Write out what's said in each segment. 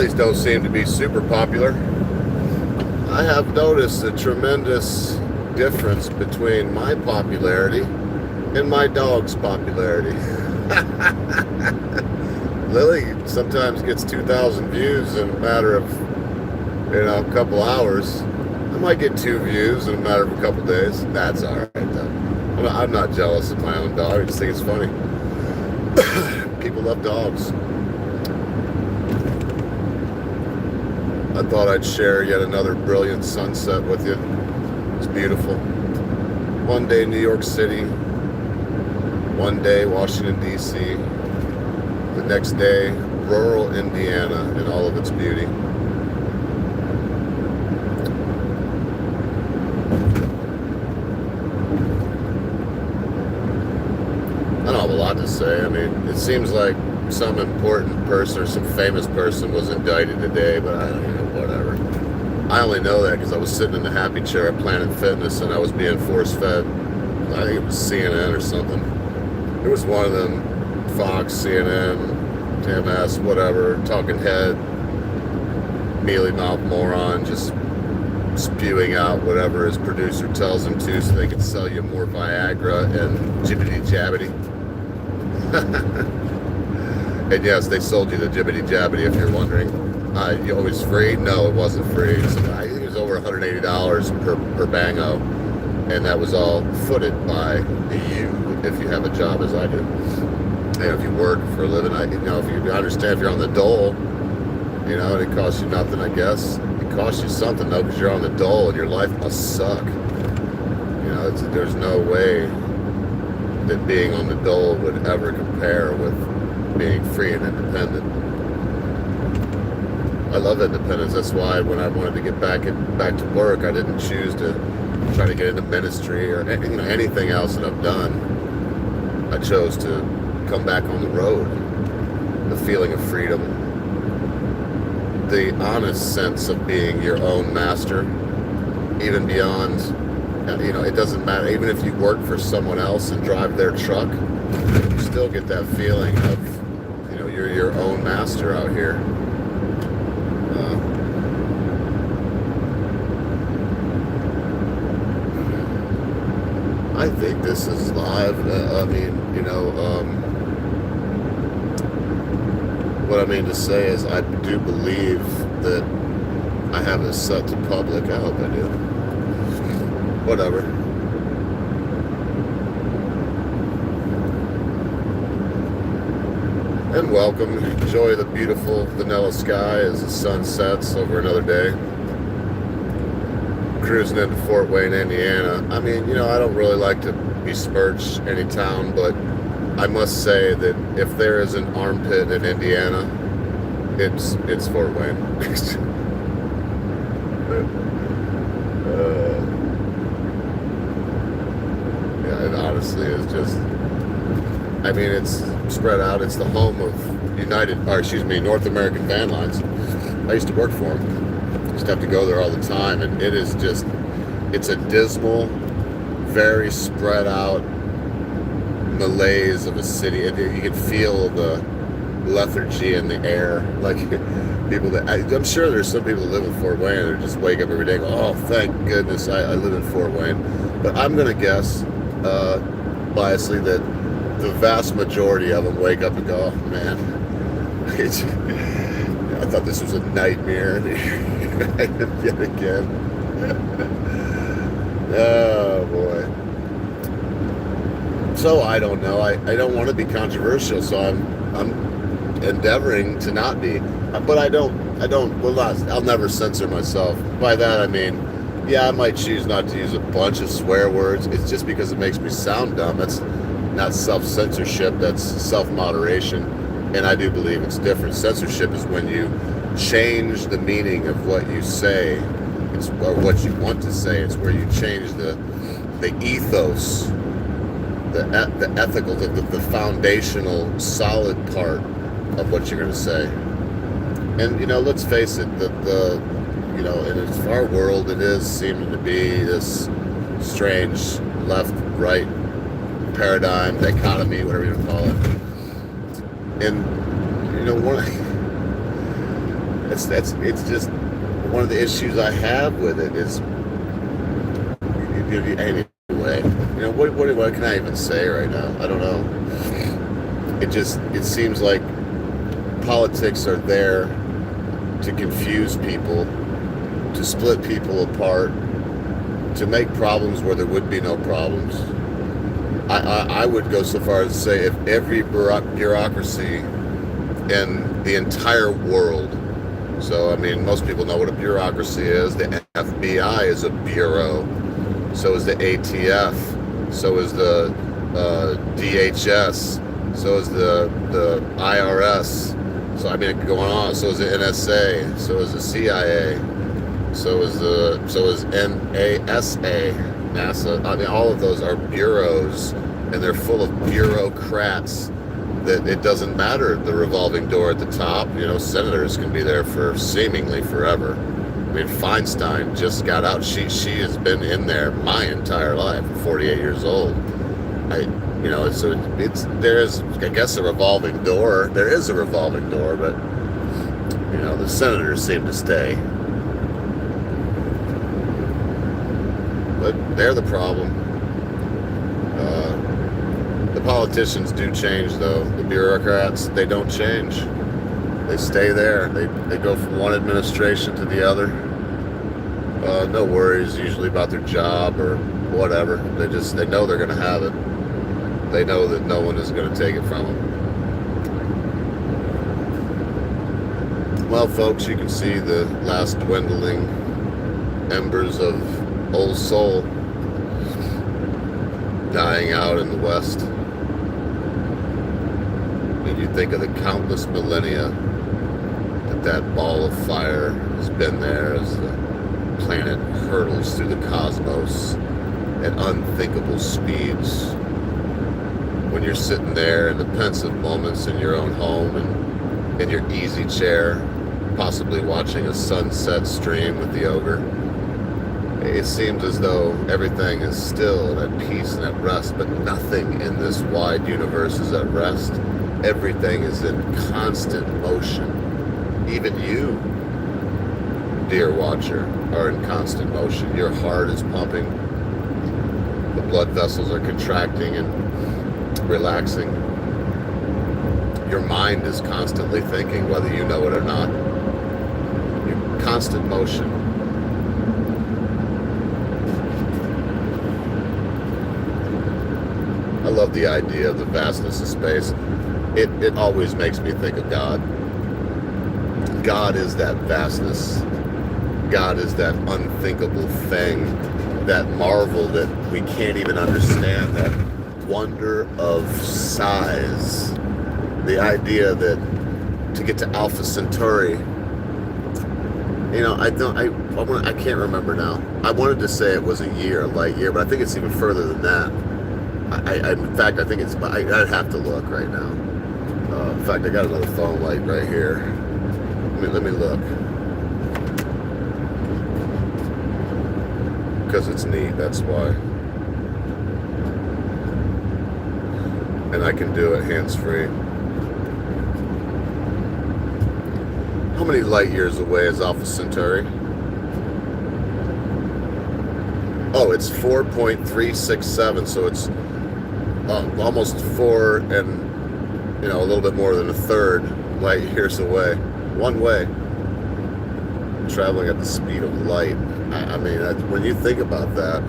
Lilies don't seem to be super popular. I have noticed a tremendous difference between my popularity and my dog's popularity. Lily sometimes gets 2,000 views in a matter of, a couple hours. I might get 2 views in a matter of a couple days. That's all right, though. I'm not jealous of my own dog. I just think it's funny. People love dogs. I thought I'd share yet another brilliant sunset with you. It's beautiful. One day New York City, one day Washington, D.C., the next day rural Indiana in all of its beauty. I don't have a lot to say. I mean, it seems like some important person or some famous person was indicted today, but I don't know, whatever. I only know that because I was sitting in the happy chair at Planet Fitness and I was being force-fed. I think it was CNN or something. It was one of them, Fox, CNN, TMS, whatever, talking head, mealy-mouthed moron, just spewing out whatever his producer tells him to so they can sell you more Viagra and jibbity-jabbity. And yes, they sold you the jibbity-jabbity if you're wondering. It was free? No, it wasn't free. So I think it was over $180 per bango. And that was all footed by you if you have a job as I do. And if you work for a living, if you understand if you're on the dole, and it costs you nothing, I guess. It costs you something, though, because you're on the dole and your life must suck. There's no way that being on the dole would ever compare with being free and independent. I love independence. That's why when I wanted to get back to work, I didn't choose to try to get into ministry or anything else that I've done. I chose to come back on the road. The feeling of freedom, the honest sense of being your own master, even beyond, it doesn't matter. Even if you work for someone else and drive their truck, you still get that feeling of, you're your own master out here. I think this is live. What I mean to say is I do believe that I have this set to public. I hope I do. Whatever. And welcome. Enjoy the beautiful vanilla sky as the sun sets over another day. Cruising into Fort Wayne, Indiana. I don't really like to besmirch any town, but I must say that if there is an armpit in Indiana, it's Fort Wayne. It honestly is just. It's spread out. It's the home of North American Van Lines. I used to work for them. Just have to go there all the time, and it's a dismal, very spread out malaise of a city. You can feel the lethargy in the air, like people that I'm sure there's some people that live in Fort Wayne that just wake up every day and go, oh, thank goodness I live in Fort Wayne. But I'm gonna guess biasly that the vast majority of them wake up and go, oh man, I thought this was a nightmare. Yet again. Oh boy. So I don't know. I don't want to be controversial, so I'm endeavoring to not be. But I'll never censor myself. By that I mean, I might choose not to use a bunch of swear words. It's just because it makes me sound dumb. That's not self-censorship, that's self-moderation. And I do believe it's different. Censorship is when you change the meaning of what you say, or what you want to say. It's where you change the ethos, the ethical, the foundational, solid part of what you're going to say. And let's face it, in our world, it is seeming to be this strange left-right paradigm, dichotomy, whatever you want to call it. And It's just one of the issues I have with it is anyway. What can I even say right now? I don't know. It seems like politics are there to confuse people, to split people apart, to make problems where there would be no problems. I would go so far as to say if every bureaucracy in the entire world, so I mean most people know what a bureaucracy is. The FBI is a bureau, so is the ATF, so is the DHS, so is the IRS. So I mean, going on. So is the NSA. So is the CIA. So is NASA. NASA. I mean, all of those are bureaus, and they're full of bureaucrats. That it doesn't matter the revolving door at the top. Senators can be there for seemingly forever. I mean, Feinstein just got out. She has been in there my entire life. 48 years old. There's I guess a revolving door. There is a revolving door, but the senators seem to stay. But they're the problem. The politicians do change, though. The bureaucrats, they don't change. They stay there. They go from one administration to the other. No worries usually about their job or whatever. They know they're going to have it. They know that no one is going to take it from them. Well, folks, you can see the last dwindling embers of Old Soul dying out in the West. And you think of the countless millennia that ball of fire has been there as the planet hurtles through the cosmos at unthinkable speeds. When you're sitting there in the pensive moments in your own home and in your easy chair, possibly watching a sunset stream with the ogre, it seems as though everything is still and at peace and at rest, but nothing in this wide universe is at rest. Everything is in constant motion. Even you, dear watcher, are in constant motion. Your heart is pumping. The blood vessels are contracting and relaxing. Your mind is constantly thinking, whether you know it or not. You're constant motion. I love the idea of the vastness of space. It always makes me think of God. God is that vastness. God is that unthinkable thing, that marvel that we can't even understand, that wonder of size. The idea that to get to Alpha Centauri, I can't remember now. I wanted to say it was a light year, but I think it's even further than that. In fact, I think I'd have to look right now. In fact, I got another phone light right here. Let me look. Because it's neat, that's why. And I can do it hands-free. How many light years away is Alpha Centauri? Oh, it's 4.367, so it's almost 4 and a little bit more than a third light years away. One way. Traveling at the speed of light. I mean, when you think about that,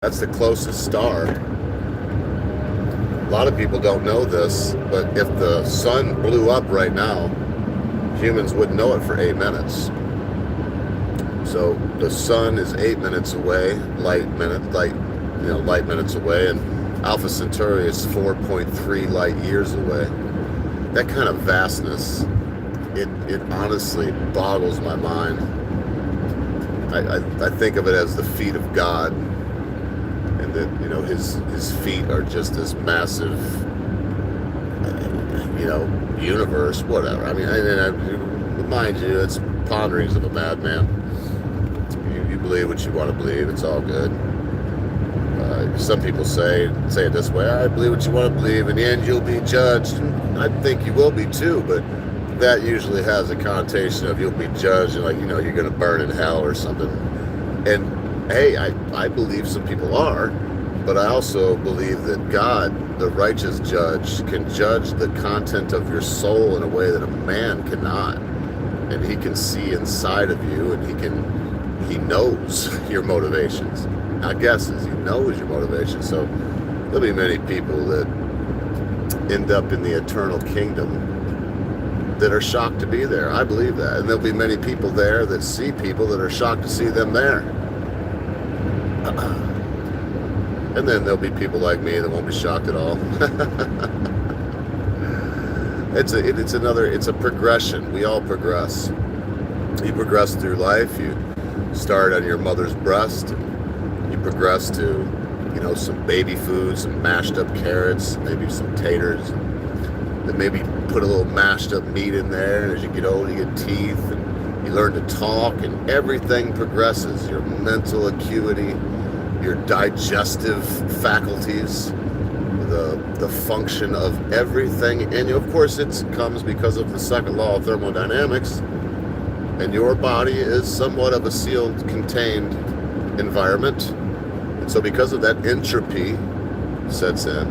that's the closest star. A lot of people don't know this, but if the sun blew up right now, humans wouldn't know it for 8 minutes. So the sun is 8 minutes away, light minutes away, and Alpha Centauri is 4.3 light years away. That kind of vastness, it honestly boggles my mind. I think of it as the feet of God, and that his feet are just this massive universe, whatever. I mean, mind you, it's ponderings of a madman. You believe what you want to believe. It's all good. Some people say it this way: I believe what you want to believe. In the end, you'll be judged. And I think you will be too. But that usually has a connotation of you'll be judged and, like, you're going to burn in hell or something. And hey, I believe some people are, but I also believe that God, the righteous judge, can judge the content of your soul in a way that a man cannot. And he can see inside of you, and he knows your motivations. Not guesses, he knows your motivations. So there'll be many people that end up in the eternal kingdom that are shocked to be there. I believe that. And there'll be many people there that see people that are shocked to see them there. And then there'll be people like me that won't be shocked at all. It's a progression. We all progress. You progress through life. You start on your mother's breast. You progress to, some baby food, some mashed up carrots, maybe some taters. Then maybe put a little mashed up meat in there. And as you get older, you get teeth, and you learn to talk, and everything progresses. Your mental acuity, your digestive faculties, the function of everything. And of course, it comes because of the second law of thermodynamics. And your body is somewhat of a sealed, contained environment. And so because of that, entropy sets in.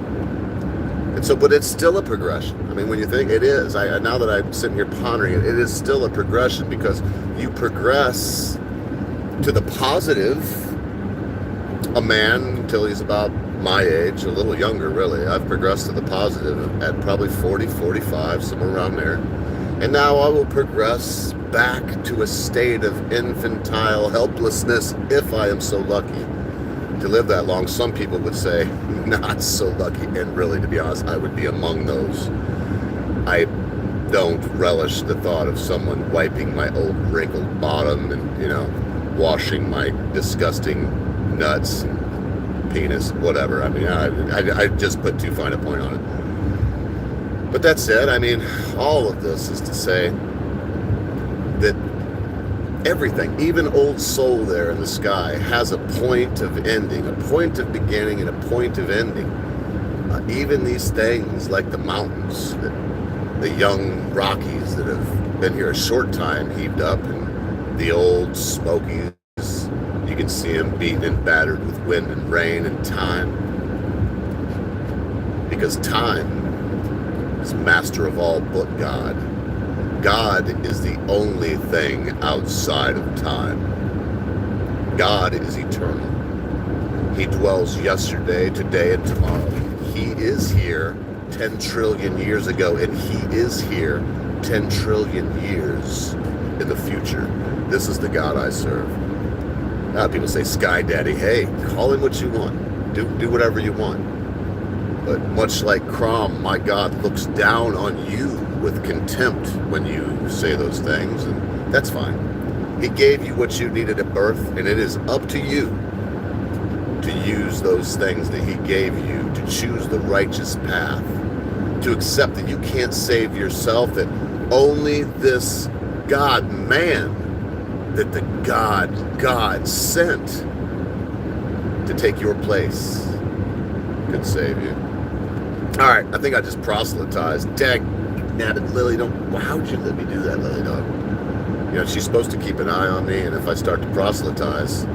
And so, but it's still a progression. I mean, when you think it is, now that I'm sitting here pondering it, it is still a progression, because you progress to the positive. A man, until he's about my age, a little younger really, I've progressed to the positive at probably 40, 45, somewhere around there. And now I will progress back to a state of infantile helplessness, if I am so lucky to live that long. Some people would say not so lucky, and really, to be honest, I would be among those. I don't relish the thought of someone wiping my old wrinkled bottom and, washing my disgusting nuts and penis, whatever. I mean, I just put too fine a point on it. But that's it. I mean, all of this is to say that everything, even old soul there in the sky, has a point of ending, a point of beginning, and a point of ending. Even these things like the mountains, the young Rockies that have been here a short time, heaved up, and the old Smokies, you can see them beaten and battered with wind and rain and time. Because time is master of all but God. God is the only thing outside of time. God is eternal. He dwells yesterday, today, and tomorrow. He is here 10 trillion years ago, and he is here 10 trillion years in the future. This is the God I serve. People say, Sky Daddy. Hey, call him what you want. Do whatever you want. But much like Crom, my God looks down on you with contempt when you say those things, and that's fine. He gave you what you needed at birth, and it is up to you to use those things that he gave you, to choose the righteous path, to accept that you can't save yourself, that only this God-man that the God sent to take your place could save you. All right, I think I just proselytized. Dag-nabbit Lily, how would you let me do that, Lily dog? She's supposed to keep an eye on me, and if I start to proselytize,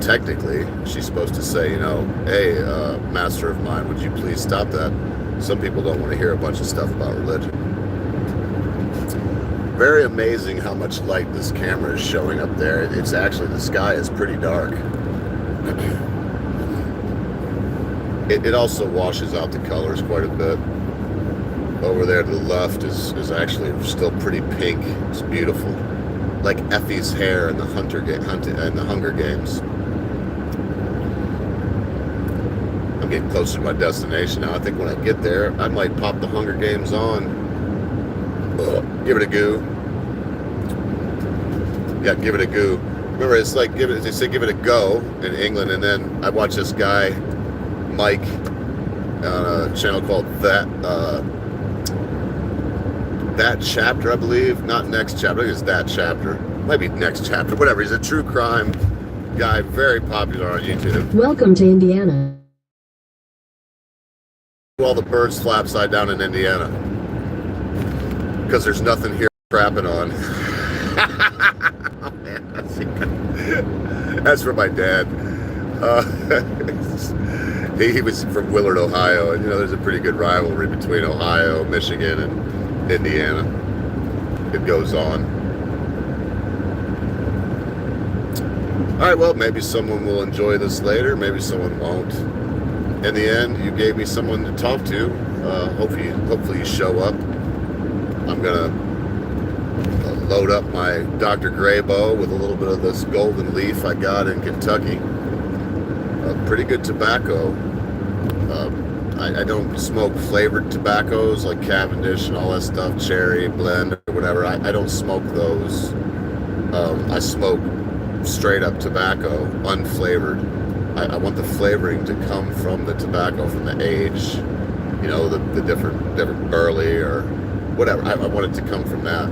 technically, she's supposed to say, hey, master of mine, would you please stop that? Some people don't want to hear a bunch of stuff about religion. Very amazing how much light this camera is showing up there. It's actually, the sky is pretty dark. It also washes out the colors quite a bit. Over there to the left is actually still pretty pink. It's beautiful. Like Effie's hair in the Hunger Games. I'm getting closer to my destination now. I think when I get there, I might pop the Hunger Games on. Give it a go. Yeah, give it a go. Remember, it's like they say give it a go in England, and then I watch this guy, Mike, on a channel called That Chapter, I believe. Not Next Chapter, I think it's That Chapter. Might be Next Chapter, whatever. He's a true crime guy, very popular on YouTube. Welcome to Indiana. All the birds fly upside down in Indiana. because there's nothing here crapping on. Oh, man, that's for my dad. He was from Willard, Ohio, and there's a pretty good rivalry between Ohio, Michigan, and Indiana. It goes on. All right, well, maybe someone will enjoy this later, maybe someone won't. In the end, you gave me someone to talk to. Hopefully you show up. I'm gonna load up my Dr. Graybo with a little bit of this golden leaf I got in Kentucky. Pretty good tobacco. I don't smoke flavored tobaccos like Cavendish and all that stuff, cherry, blend, or whatever. I don't smoke those. I smoke straight up tobacco, unflavored. I want the flavoring to come from the tobacco, from the age, the different burley or whatever. I want it to come from that.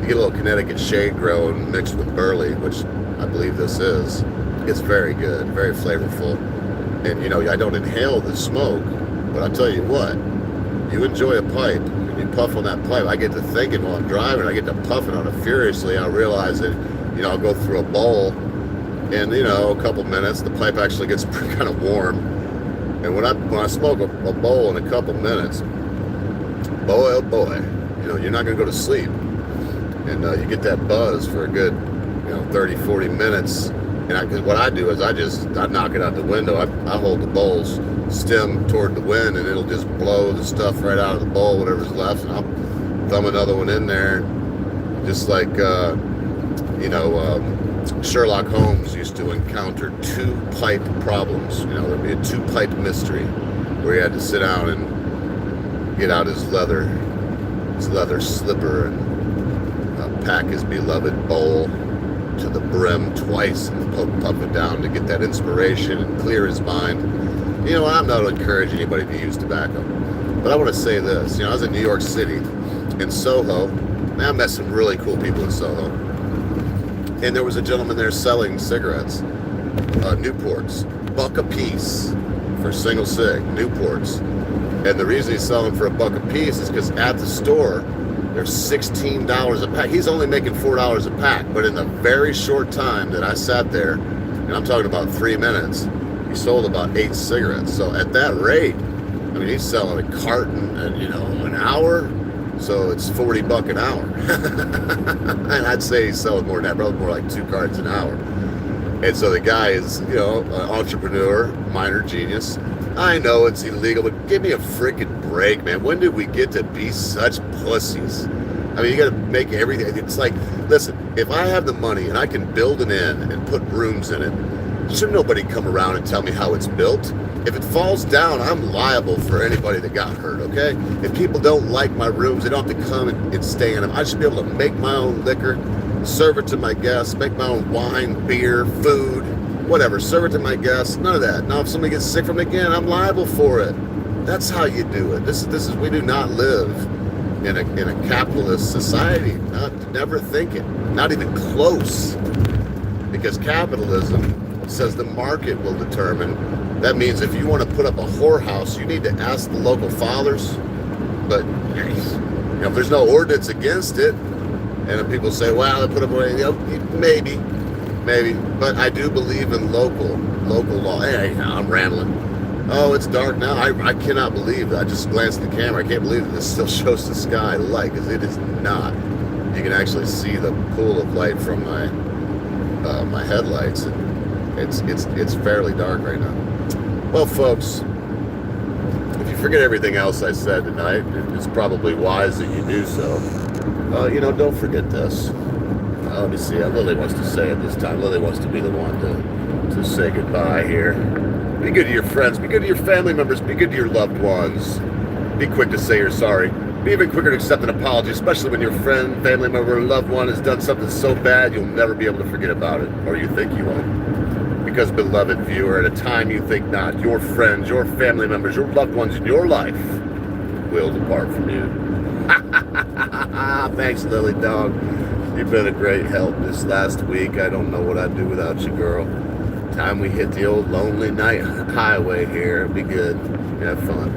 You get a little Connecticut shade grown mixed with burley, which I believe this is. It's very good, very flavorful. And I don't inhale the smoke, but I'll tell you what, you enjoy a pipe, and you puff on that pipe. I get to thinking while I'm driving, I get to puffing on it furiously. I realize that, I'll go through a bowl, and a couple minutes, the pipe actually gets kind of warm. And when I smoke a bowl in a couple minutes, boy, oh boy, you're not going to go to sleep. And you get that buzz for a good, 30, 40 minutes. And what I do is I knock it out the window. I hold the bowl's stem toward the wind, and it'll just blow the stuff right out of the bowl, whatever's left, and I'll thumb another one in there. Just like, Sherlock Holmes used to encounter two-pipe problems. There'd be a two-pipe mystery where he had to sit down and get out his leather slipper and pack his beloved bowl to the brim twice and puff it down to get that inspiration and clear his mind. I'm not encouraging anybody to use tobacco, but I want to say this. I was in New York City, in Soho. Man, I met some really cool people in Soho. And there was a gentleman there selling cigarettes, Newports, $1 a piece for a single cig, Newports. And the reason he's selling for $1 a piece is because at the store, they're $16 a pack. He's only making $4 a pack, but in the very short time that I sat there, and I'm talking about 3 minutes, he sold about 8 cigarettes. So at that rate, he's selling a carton at, an hour, so it's $40 an hour. And I'd say he's selling more than that, probably more like 2 cartons an hour. And so the guy is, an entrepreneur, minor genius. I know it's illegal, but give me a freaking break, man. When did we get to be such pussies? You got to make everything. It's like, listen, if I have the money and I can build an inn and put rooms in it, should nobody come around and tell me how it's built? If it falls down, I'm liable for anybody that got hurt, okay? If people don't like my rooms, they don't have to come and stay in them. I should be able to make my own liquor, serve it to my guests, make my own wine, beer, food, whatever, serve it to my guests. None of that. Now, if somebody gets sick from it again, I'm liable for it. That's how you do it. This is we do not live in a capitalist society. Never think it. Not even close. Because capitalism says the market will determine. That means if you want to put up a whorehouse, you need to ask the local fathers. But if there's no ordinance against it, and if people say, "Well, they put up away," maybe. But I do believe in local law. Hey, I'm rambling. Oh, it's dark now. I cannot believe that. I just glanced at the camera. I can't believe that this still shows the sky light, because it is not. You can actually see the pool of light from my headlights. And it's fairly dark right now. Well, folks, if you forget everything else I said tonight, it's probably wise that you do so. Don't forget this. Let me see. Lily wants to say it this time. Lily wants to be the one to say goodbye here. Be good to your friends. Be good to your family members. Be good to your loved ones. Be quick to say you're sorry. Be even quicker to accept an apology, especially when your friend, family member, or loved one has done something so bad you'll never be able to forget about it, or you think you won't. Because, beloved viewer, at a time you think not, your friends, your family members, your loved ones in your life will depart from you. Thanks, Lily Dog. You've been a great help this last week. I don't know what I'd do without you, girl. Time we hit the old lonely night highway here. It'll be good. Have fun.